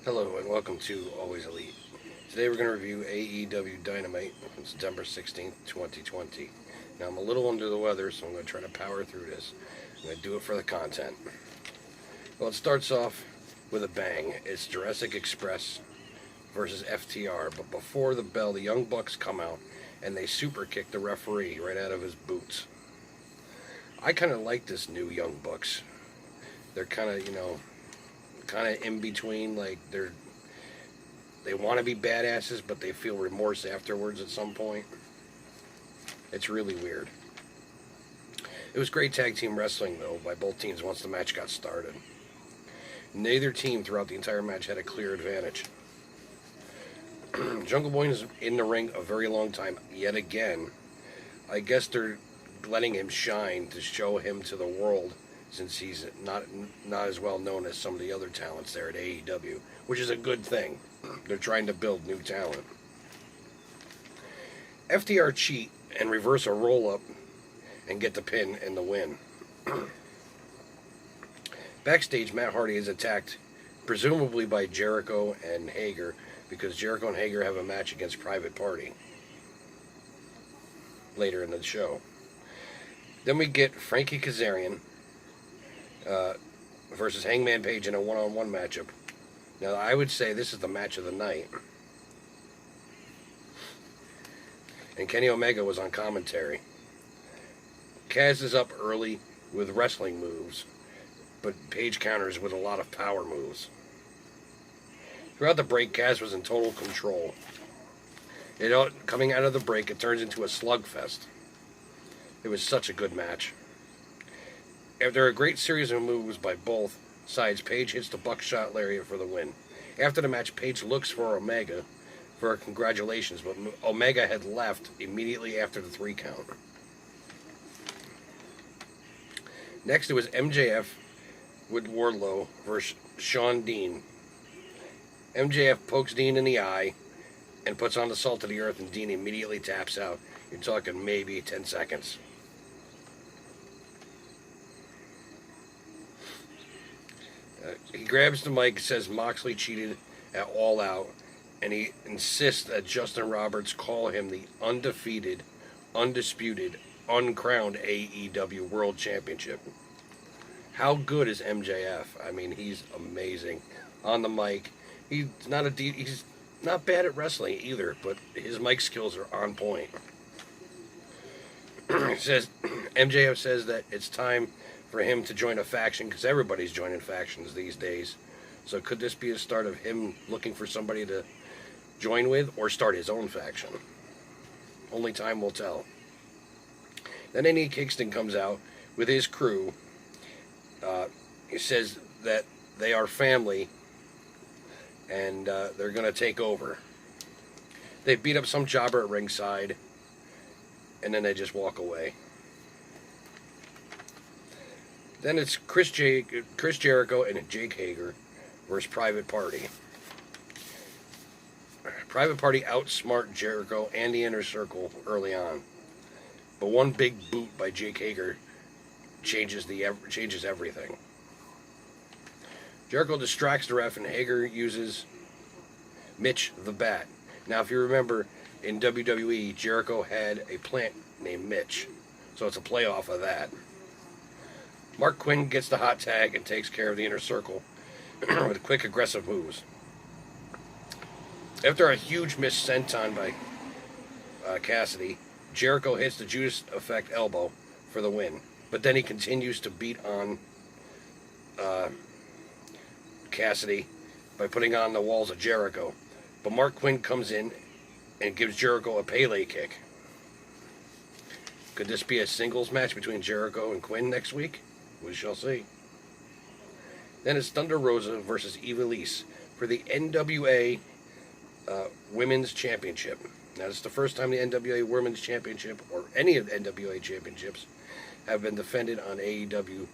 Hello and welcome to Always Elite. Today we're going to review AEW Dynamite on September 16th, 2020. Now I'm a little under the weather, so I'm going to try to power through this. I'm going to do it for the content. Well, it starts off with a bang. It's Jurassic Express versus FTR, but before the bell, the Young Bucks come out and they super kick the referee right out of his boots. I kind of like this new Young Bucks. They're kind of, kind of in between, like they want to be badasses, but they feel remorse afterwards at some point. It's really weird. It was great tag team wrestling, though, by both teams once the match got started. Neither team throughout the entire match had a clear advantage. Jungle Boy is in the ring a very long time, yet again. I guess they're letting him shine to show him to the world, since he's not as well known as some of the other talents there at AEW, which is a good thing. They're trying to build new talent. FTR cheat and reverse a roll-up and get the pin and the win. Backstage, Matt Hardy is attacked, presumably by Jericho and Hager, because Jericho and Hager have a match against Private Party later in the show. Then we get Frankie Kazarian versus Hangman Page in a one-on-one matchup. Now, I would say this is the match of the night. And Kenny Omega was on commentary. Kaz is up early with wrestling moves, but Page counters with a lot of power moves. Throughout the break, Kaz was in total control. Coming out of the break, it turns into a slugfest. It was such a good match. After a great series of moves by both sides, Page hits the buckshot lariat for the win. After the match, Page looks for Omega for congratulations, but Omega had left immediately after the 3 count. Next, it was MJF with Wardlow versus Shawn Dean. MJF pokes Dean in the eye and puts on the salt of the earth, and Dean immediately taps out. You're talking maybe 10 seconds. He grabs the mic, says Moxley cheated at All Out, and he insists that Justin Roberts call him the undefeated, undisputed, uncrowned AEW World Championship. How good is MJF? I mean, he's amazing on the mic. He's not bad at wrestling either, but his mic skills are on point. MJF says that it's time for him to join a faction, because everybody's joining factions these days. So could this be a start of him looking for somebody to join with, or start his own faction? Only time will tell. Then Eddie Kingston comes out with his crew. He says that they are family, and they're going to take over. They beat up some jobber at ringside, and then they just walk away. Then it's Chris Jericho and Jake Hager versus Private Party. Private Party outsmart Jericho and the Inner Circle early on, but one big boot by Jake Hager changes everything. Jericho distracts the ref, and Hager uses Mitch the Bat. Now, if you remember, in WWE, Jericho had a plant named Mitch, so it's a play off of that. Mark Quinn gets the hot tag and takes care of the Inner Circle with quick, aggressive moves. After a huge miss senton by Cassidy, Jericho hits the Judas Effect elbow for the win. But then he continues to beat on Cassidy by putting on the walls of Jericho. But Mark Quinn comes in and gives Jericho a Pele kick. Could this be a singles match between Jericho and Quinn next week? We shall see. Then it's Thunder Rosa versus Ivelisse for the NWA Women's Championship. Now, it's the first time the NWA Women's Championship, or any of the NWA championships, have been defended on AEW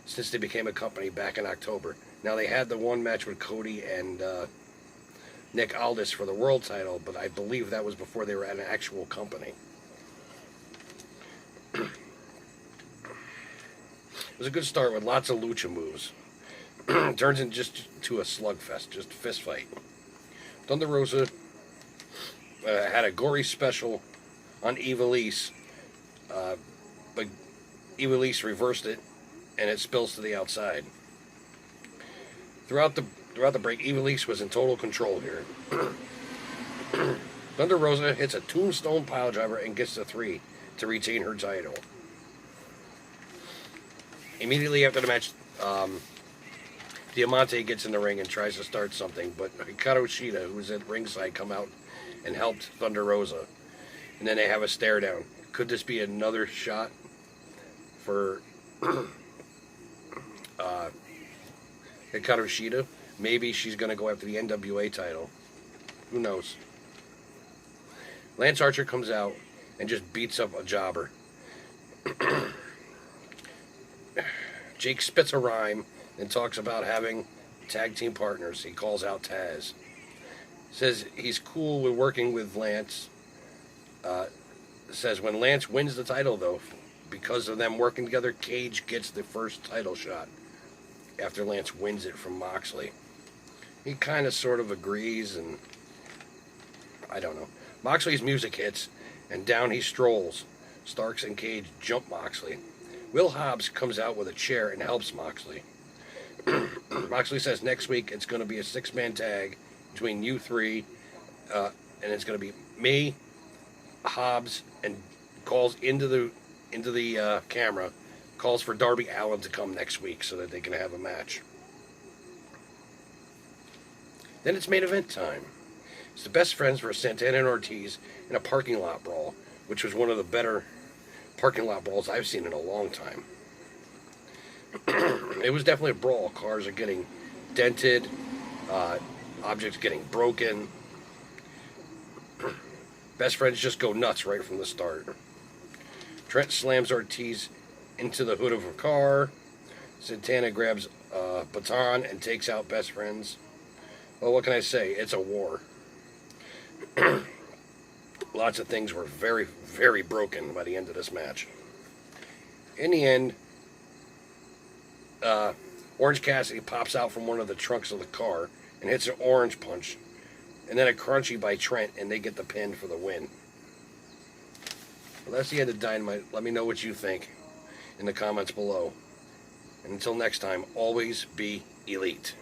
since they became a company back in October. Now, they had the one match with Cody and Nick Aldis for the world title, but I believe that was before they were at an actual company. It was a good start with lots of lucha moves. turns into a slugfest, just a fist fight. Thunder Rosa had a gory special on Ivelisse, but Ivelisse reversed it, and it spills to the outside. Throughout the break, Ivelisse was in total control here. Thunder Rosa hits a tombstone piledriver and gets the 3 to retain her title. Immediately after the match, Diamante gets in the ring and tries to start something, but Hikaru Shida, who was at ringside, come out and helped Thunder Rosa. And then they have a stare down. Could this be another shot for Hikaru Shida? Maybe she's going to go after the NWA title. Who knows? Lance Archer comes out and just beats up a jobber. Jake spits a rhyme and talks about having tag team partners. He calls out Taz. Says he's cool with working with Lance. Says when Lance wins the title, though, because of them working together, Cage gets the first title shot after Lance wins it from Moxley. He kind of sort of agrees, and I don't know. Moxley's music hits, and down he strolls. Starks and Cage jump Moxley. Will Hobbs comes out with a chair and helps Moxley. Moxley says next week it's going to be a 6-man tag between you 3, and it's going to be me, Hobbs, and calls into the camera, calls for Darby Allin to come next week so that they can have a match. Then it's main event time. It's the Best Friends versus Santana and Ortiz in a parking lot brawl, which was one of the better parking lot brawls I've seen in a long time. It was definitely a brawl. Cars are getting dented, objects getting broken. Best Friends just go nuts right from the start. Trent slams Ortiz into the hood of a car. Santana grabs a baton and takes out Best Friends. Well, what can I say? It's a war. Lots of things were very, very broken by the end of this match. In the end, Orange Cassidy pops out from one of the trunks of the car and hits an orange punch, and then a crunchy by Trent, and they get the pin for the win. Well, that's the end of Dynamite. Let me know what you think in the comments below. And until next time, always be elite.